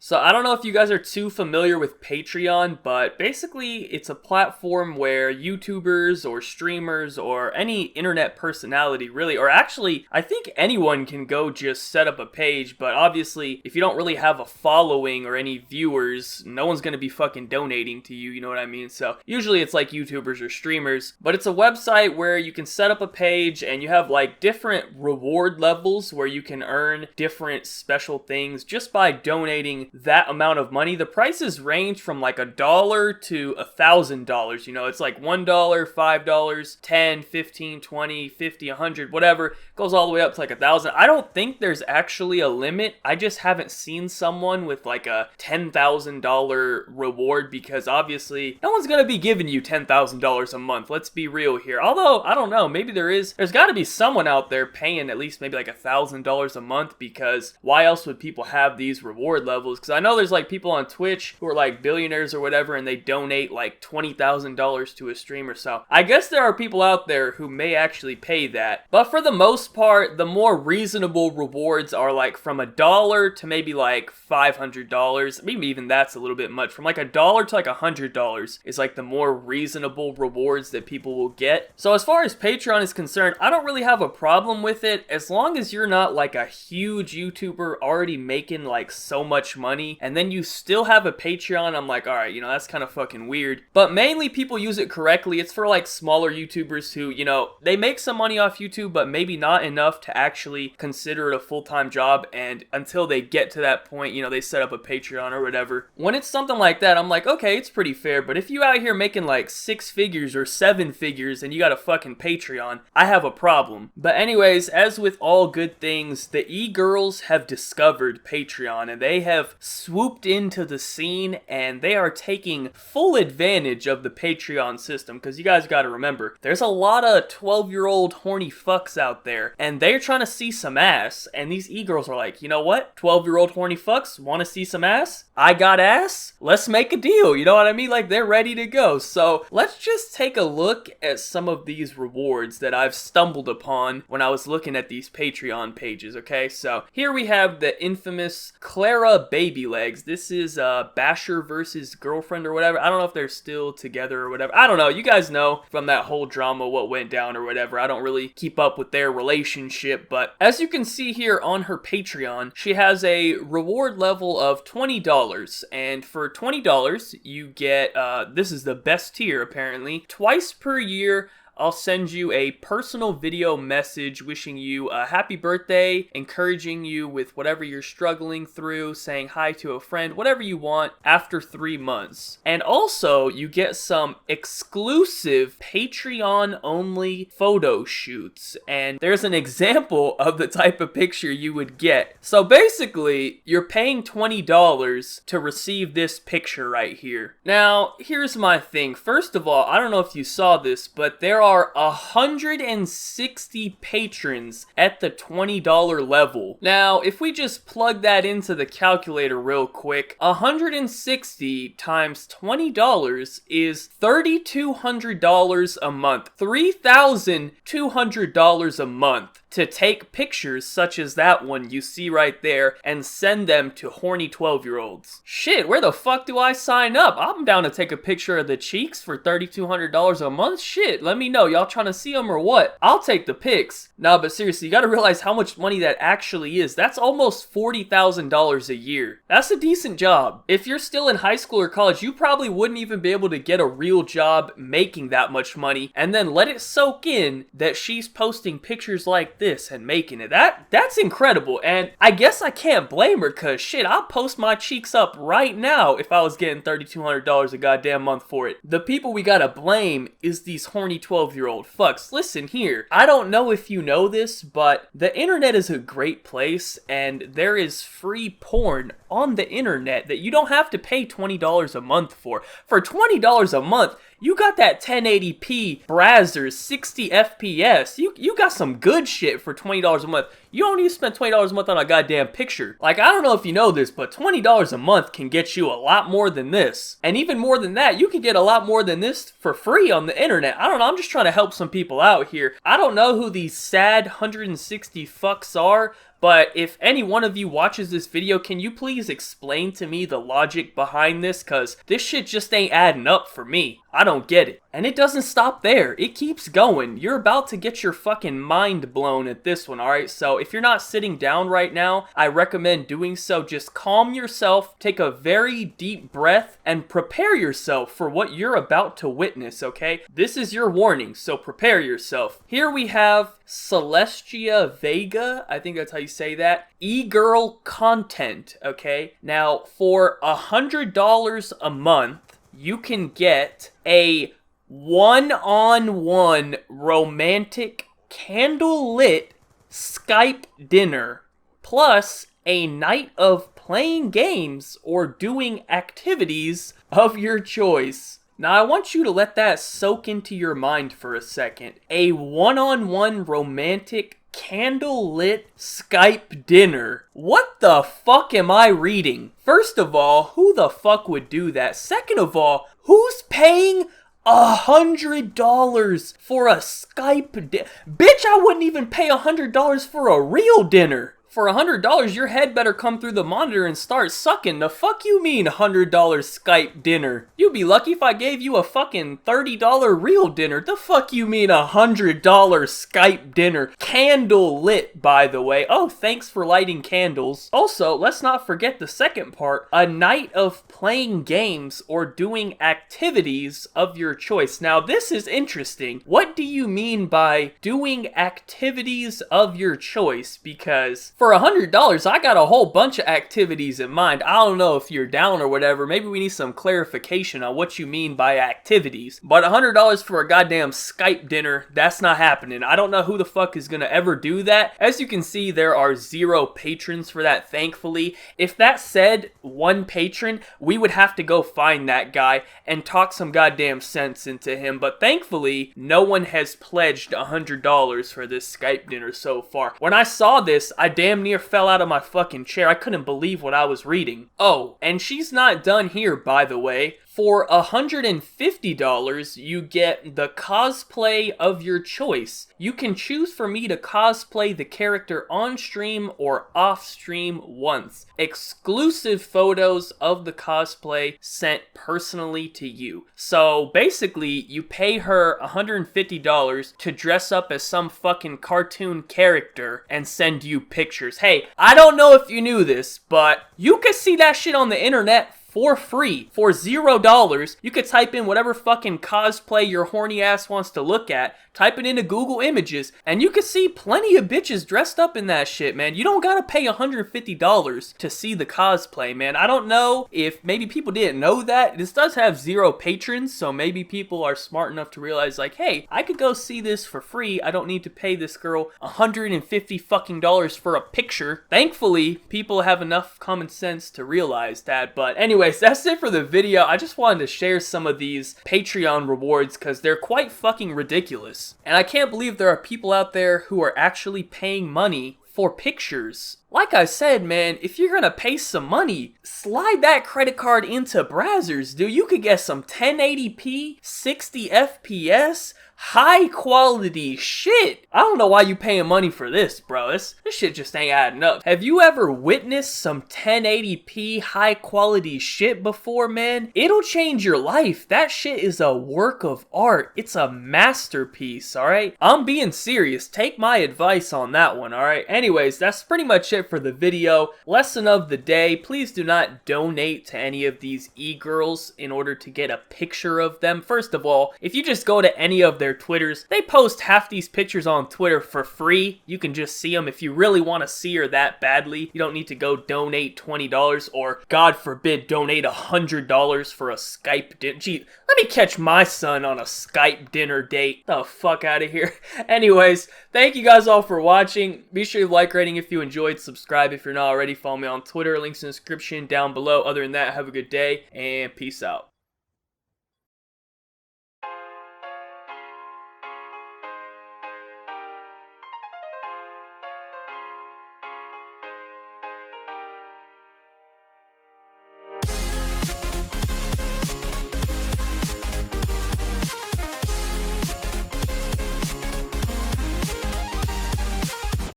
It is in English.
So I don't know if you guys are too familiar with Patreon, but basically it's a platform where YouTubers or streamers or any internet personality really, or actually I think anyone can go just set up a page, but obviously if you don't really have a following or any viewers, no one's gonna be fucking donating to you, you know what I mean? So usually it's like YouTubers or streamers, but it's a website where you can set up a page and you have like different reward levels where you can earn different special things just by donating that amount of money. The prices range from like $1 to $1,000. You know, it's like $1, $5, 10, 15, 20, 50, 100, whatever. It goes all the way up to like 1,000. I don't think there's actually a limit. I just haven't seen someone with like a $10,000 reward because obviously no one's gonna be giving you $10,000 a month. Let's be real here. Although I don't know, maybe there is. There's got to be someone out there paying at least maybe like $1,000 a month because why else would people have these reward levels? Because I know there's like people on Twitch who are like billionaires or whatever and they donate like $20,000 to a streamer. So I guess there are people out there who may actually pay that. But for the most part, the more reasonable rewards are like from $1 to maybe like $500. Maybe even that's a little bit much. From like $1 to like $100 is like the more reasonable rewards that people will get. So as far as Patreon is concerned, I don't really have a problem with it as long as you're not like a huge YouTuber already making like so much money and then you still have a Patreon. I'm like, alright, you know, that's kind of fucking weird. But mainly people use it correctly. It's for like smaller YouTubers who, you know, they make some money off YouTube, but maybe not enough to actually consider it a full-time job. And until they get to that point, you know, they set up a Patreon or whatever. When it's something like that, I'm like, okay, it's pretty fair. But if you out here making like 6 figures or 7 figures and you got a fucking Patreon, I have a problem. But anyways, as with all good things, the e-girls have discovered Patreon and they have swooped into the scene and they are taking full advantage of the Patreon system because you guys got to remember, there's a lot of 12-year-old horny fucks out there and they're trying to see some ass and these e-girls are like, you know what? 12-year-old horny fucks want to see some ass? I got ass? Let's make a deal. You know what I mean? Like they're ready to go. So let's just take a look at some of these rewards that I've stumbled upon when I was looking at these Patreon pages, okay? So here we have the infamous Clara Baby Legs. This is Basher versus Girlfriend or whatever. I don't know if they're still together or whatever. I don't know. You guys know from that whole drama what went down or whatever. I don't really keep up with their relationship, but as you can see here on her Patreon, she has a reward level of $20, and for $20 you get, this is the best tier apparently, twice per year I'll send you a personal video message wishing you a happy birthday, encouraging you with whatever you're struggling through, saying hi to a friend, whatever you want after 3 months. And also, you get some exclusive Patreon-only photo shoots. And there's an example of the type of picture you would get. So basically, you're paying $20 to receive this picture right here. Now, here's my thing. First of all, I don't know if you saw this, but there are 160 patrons at the $20 level. Now, if we just plug that into the calculator real quick, 160 times $20 is $3,200 a month. $3,200 a month to take pictures such as that one you see right there and send them to horny 12-year-olds. Shit, where the fuck do I sign up? I'm down to take a picture of the cheeks for $3,200 a month. Shit, let me know. Y'all trying to see them or what? I'll take the pics. Nah, but seriously, you gotta realize how much money that actually is. That's almost $40,000 a year. That's a decent job. If you're still in high school or college, you probably wouldn't even be able to get a real job making that much money and then let it soak in that she's posting pictures like this and making it. That's incredible, and I guess I can't blame her because shit, I'll post my cheeks up right now if I was getting $3,200 a goddamn month for it. The people we gotta blame is these horny 12-year-old fucks. Listen here, I don't know if you know this, but the internet is a great place and there is free porn on the internet that you don't have to pay $20 a month for. For $20 a month, you got that 1080p Brazzers 60 FPS. You got some good shit for $20 a month. You don't need to spend $20 a month on a goddamn picture. Like, I don't know if you know this, but $20 a month can get you a lot more than this. And even more than that, you can get a lot more than this for free on the internet. I don't know, I'm just trying to help some people out here. I don't know who these sad 160 fucks are, But if any one of you watches this video, can you please explain to me the logic behind this? Cause this shit just ain't adding up for me. I don't get it. And it doesn't stop there. It keeps going. You're about to get your fucking mind blown at this one, alright? So if you're not sitting down right now, I recommend doing so. Just calm yourself, take a very deep breath, and prepare yourself for what you're about to witness, okay? This is your warning, so prepare yourself. Here we have Celestia Vega, I think that's how you say that. E-girl content, okay? Now, for $100 a month, you can get a one-on-one romantic candlelit Skype dinner, plus a night of playing games or doing activities of your choice. Now, I want you to let that soak into your mind for a second. A one-on-one romantic candlelit Skype dinner. What the fuck am I reading? First of all, who the fuck would do that? Second of all, who's paying $100 for a Skype dinner? Bitch, I wouldn't even pay $100 for a real dinner. For $100, your head better come through the monitor and start sucking. The fuck you mean $100 Skype dinner? You'd be lucky if I gave you a fucking $30 real dinner. The fuck you mean $100 Skype dinner? Candle lit, by the way. Oh, thanks for lighting candles. Also, let's not forget the second part. A night of playing games or doing activities of your choice. Now, this is interesting. What do you mean by doing activities of your choice? Because for $100, I got a whole bunch of activities in mind. I don't know if you're down or whatever. Maybe we need some clarification on what you mean by activities. But $100 for a goddamn Skype dinner, that's not happening. I don't know who the fuck is gonna ever do that. As you can see, there are 0 patrons for that, thankfully. If that said 1 patron, we would have to go find that guy and talk some goddamn sense into him. But thankfully, no one has pledged $100 for this Skype dinner so far. When I saw this, I damn near fell out of my fucking chair. I couldn't believe what I was reading. Oh, and she's not done here, by the way. For $150, you get the cosplay of your choice. You can choose for me to cosplay the character on stream or off stream once. Exclusive photos of the cosplay sent personally to you. So basically, you pay her $150 to dress up as some fucking cartoon character and send you pictures. Hey, I don't know if you knew this, but you can see that shit on the internet for free. For $0, you could type in whatever fucking cosplay your horny ass wants to look at, type it into Google Images, and you can see plenty of bitches dressed up in that shit, man. You don't gotta pay $150 to see the cosplay, man. I don't know if maybe people didn't know that. This does have 0 patrons, so maybe people are smart enough to realize, like, hey, I could go see this for free. I don't need to pay this girl $150 fucking dollars for a picture. Thankfully, people have enough common sense to realize that. But anyways, that's it for the video. I just wanted to share some of these Patreon rewards because they're quite fucking ridiculous. And I can't believe there are people out there who are actually paying money for pictures. Like I said, man, if you're gonna pay some money, slide that credit card into Brazzers, dude. You could get some 1080p, 60 FPS, high quality shit. I don't know why you paying money for this, bro. This shit just ain't adding up. Have you ever witnessed some 1080p high quality shit before, man? It'll change your life. That shit is a work of art. It's a masterpiece, alright? I'm being serious. Take my advice on that one, alright? Anyways, that's pretty much it for the video. Lesson of the day, please do not donate to any of these e-girls in order to get a picture of them. First of all, if you just go to any of their Twitters, they post half these pictures on Twitter for free. You can just see them if you really want to see her that badly. You don't need to go donate $20 or, God forbid, donate $100 for a Skype dinner. Gee, let me catch my son on a Skype dinner date. The fuck out of here. Anyways, thank you guys all for watching. Be sure to like, rating if you enjoyed, subscribe if you're not already, follow me on Twitter, links in the description down below. Other than that, have a good day and peace out.